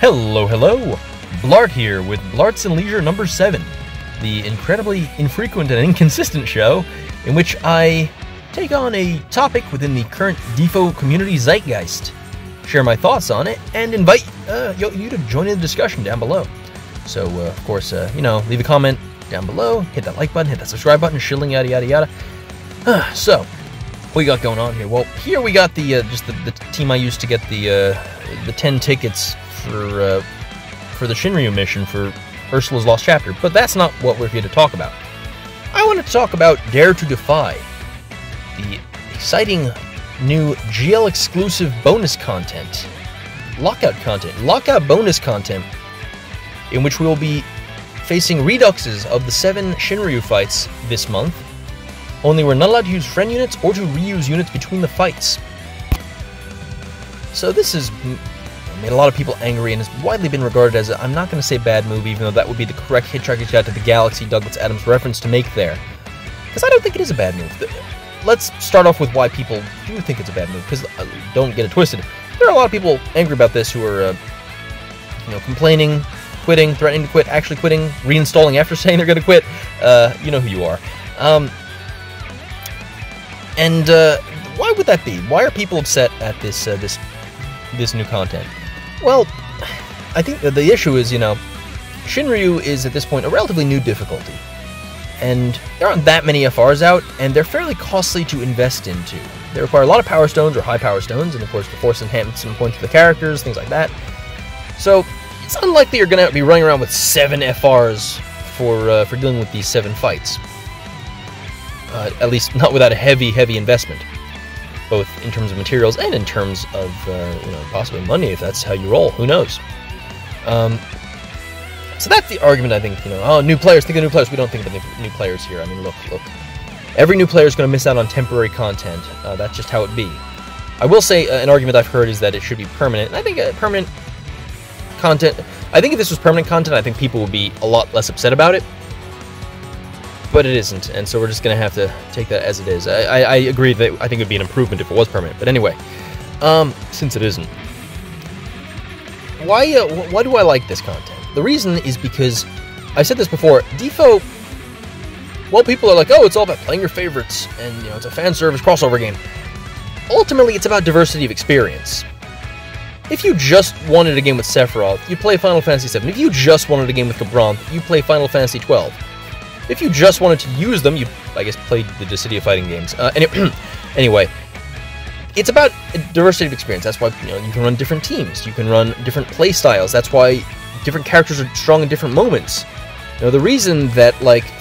Hello, hello! Bl'Art here with Bl'Arts and Leisure number 7, the incredibly infrequent and inconsistent show in which I take on a topic within the current DFFOO community zeitgeist, share my thoughts on it, and invite you to join in the discussion down below. So, of course, leave a comment down below, hit that like button, hit that subscribe button, shilling, yada yada yada. So, what we got going on here? Well, here we got the just the team I used to get the 10 tickets for the Shinryu mission for Ursula's Lost Chapter, but that's not what we're here to talk about. I want to talk about Dare to Defy, the exciting new GL exclusive bonus content, lockout bonus content, in which we will be facing reduxes of the 7 Shinryu fights this month. Only we're not allowed to use friend units or to reuse units between the fights. So this has made a lot of people angry and has widely been regarded as I'm not going to say bad move, even though that would be the correct Hitchhiker's Guide to the Galaxy Douglas Adams reference to make there. Because I don't think it is a bad move. Let's start off with why people do think it's a bad move, because don't get it twisted. There are a lot of people angry about this who are, complaining, quitting, threatening to quit, actually quitting, reinstalling after saying they're going to quit. You know who you are. Why would that be? Why are people upset at this new content? Well, I think that the issue is, Shinryu is at this point a relatively new difficulty, and there aren't that many FRs out, and they're fairly costly to invest into. They require a lot of power stones or high power stones, and of course the force enhancement points for the characters, things like that. So it's unlikely you're going to be running around with 7 FRs for dealing with these 7 fights. At least not without a heavy investment, both in terms of materials and in terms of possibly money, if that's how you roll. Who knows? So that's the argument, I think. New players, think of new players. We don't think of new players here. I mean, look. Every new player is going to miss out on temporary content. That's just how it be. I will say an argument I've heard is that it should be permanent. And I think permanent content. I think if this was permanent content, I think people would be a lot less upset about it. But it isn't, and so we're just going to have to take that as it is. I agree that I think it would be an improvement if it was permanent. But anyway, since it isn't, why do I like this content? The reason is because, I said this before, DFFOO, well, people are like, oh, it's all about playing your favorites, and it's a fan service crossover game. Ultimately, it's about diversity of experience. If you just wanted a game with Sephiroth, you play Final Fantasy VII. If you just wanted a game with Cabron, you play Final Fantasy XII. If you just wanted to use them, you, I guess, played the Dissidia fighting games. Anyway, it's about diversity of experience. That's why you can run different teams. You can run different play styles. That's why different characters are strong in different moments. The reason that,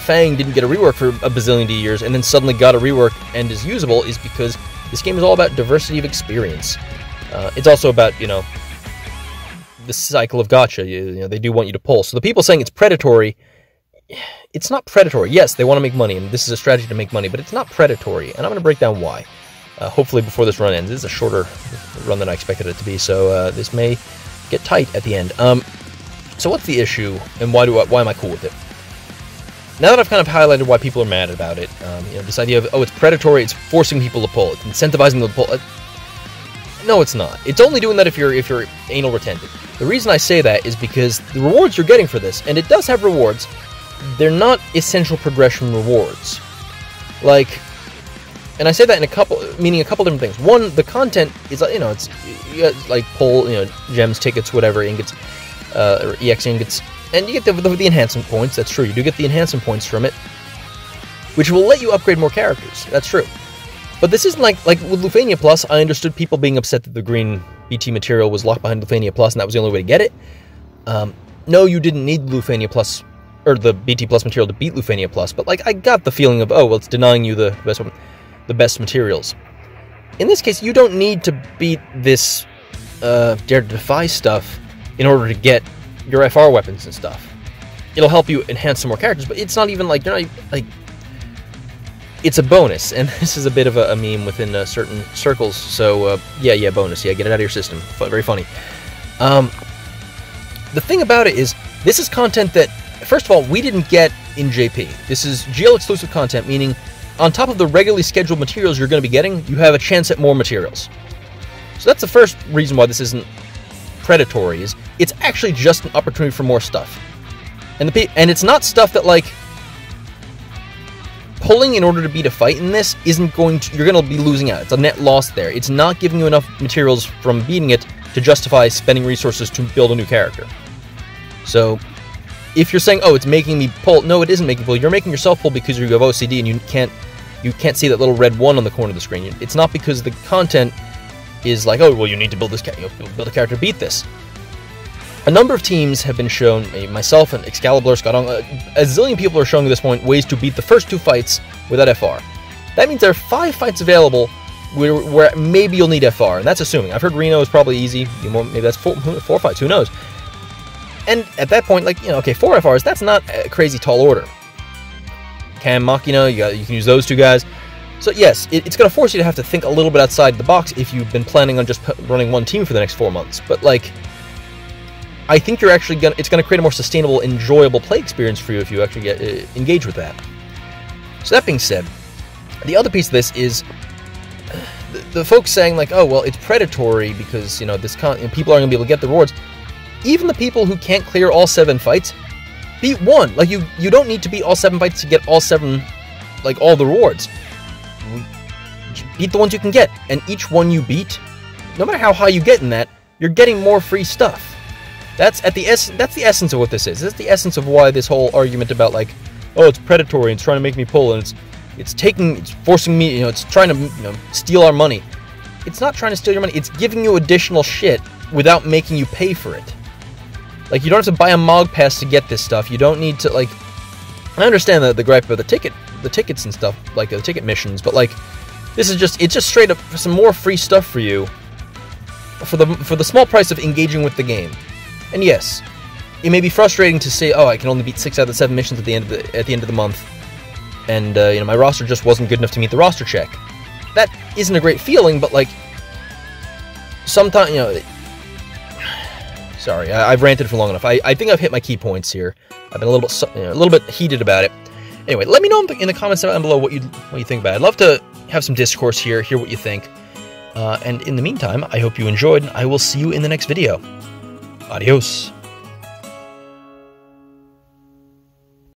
Fang didn't get a rework for a bazillion years and then suddenly got a rework and is usable is because this game is all about diversity of experience. It's also about, the cycle of gacha. They do want you to pull. So the people saying it's predatory, it's not predatory. Yes, they want to make money, and this is a strategy to make money, but it's not predatory, and I'm going to break down why. Hopefully before this run ends. This is a shorter run than I expected it to be, so this may get tight at the end. So what's the issue, and why am I cool with it? Now that I've kind of highlighted why people are mad about it, this idea of, oh, it's predatory, it's forcing people to pull, it's incentivizing them to pull. No, it's not. It's only doing that if you're anal retentive. The reason I say that is because the rewards you're getting for this, and it does have rewards, they're not essential progression rewards. And I say that meaning a couple different things. One, the content is, it's you got, pull, gems, tickets, whatever, ingots, or EX ingots, and you get the enhancement points. That's true. You do get the enhancement points from it, which will let you upgrade more characters. That's true. But this isn't like with Lufania Plus. I understood people being upset that the green BT material was locked behind Lufania Plus, and that was the only way to get it. No, you didn't need Lufania Plus or the BT Plus material to beat Lufania Plus, but I got the feeling of, oh, well, it's denying you the best materials. In this case, you don't need to beat this Dare to Defy stuff in order to get your FR weapons and stuff. It'll help you enhance some more characters, but it's not even it's a bonus, and this is a bit of a meme within certain circles, so yeah, bonus, yeah, get it out of your system. Very funny. The thing about it is, this is content that, first of all, we didn't get in JP. This is GL exclusive content, meaning on top of the regularly scheduled materials you're going to be getting, you have a chance at more materials. So that's the first reason why this isn't predatory is it's actually just an opportunity for more stuff. And it's not stuff that, like, pulling in order to beat a fight in this isn't going to... You're going to be losing out. It's a net loss there. It's not giving you enough materials from beating it to justify spending resources to build a new character. So, if you're saying, oh, it's making me pull... No, it isn't making you pull. You're making yourself pull because you have OCD and you can't see that little red 1 on the corner of the screen. It's not because the content is like, oh, well, you need to build this build a character to beat this. A number of teams have been shown, myself and Excalibur, Scott, a zillion people are showing at this point ways to beat the first 2 fights without FR. That means there are 5 fights available where maybe you'll need FR, and that's assuming. I've heard Reno is probably easy. Maybe that's 4 fights, who knows? And at that point, like, okay, 4 FRs, that's not a crazy tall order. Cam, Machina, you can use those 2 guys. So yes, it's going to force you to have to think a little bit outside the box if you've been planning on just running one team for the next 4 months. But, like, I think you're actually it's going to create a more sustainable, enjoyable play experience for you if you actually get engage with that. So that being said, the other piece of this is the folks saying, like, oh, well, it's predatory because, this people aren't going to be able to get the rewards. Even the people who can't clear all 7 fights, beat 1. Like, you don't need to beat all 7 fights to get all 7, like, all the rewards. Beat the ones you can get, and each one you beat, no matter how high you get in that, you're getting more free stuff. That's the essence of what this is. This is the essence of why this whole argument about, like, oh, it's predatory and it's trying to make me pull and it's forcing me, it's trying to, steal our money. It's not trying to steal your money. It's giving you additional shit without making you pay for it. Like, you don't have to buy a Mog Pass to get this stuff. You don't need to, like... I understand the gripe about the tickets and stuff, like the ticket missions, but, like, it's just straight up some more free stuff for you for the small price of engaging with the game. And yes, it may be frustrating to say, oh, I can only beat 6 out of the 7 missions at the end of the month, and my roster just wasn't good enough to meet the roster check. That isn't a great feeling, but, like, sometimes, sorry, I've ranted for long enough. I think I've hit my key points here. I've been a little bit heated about it. Anyway, let me know in the comments down below what you think about it. I'd love to have some discourse here, hear what you think. And in the meantime, I hope you enjoyed, and I will see you in the next video. Adios.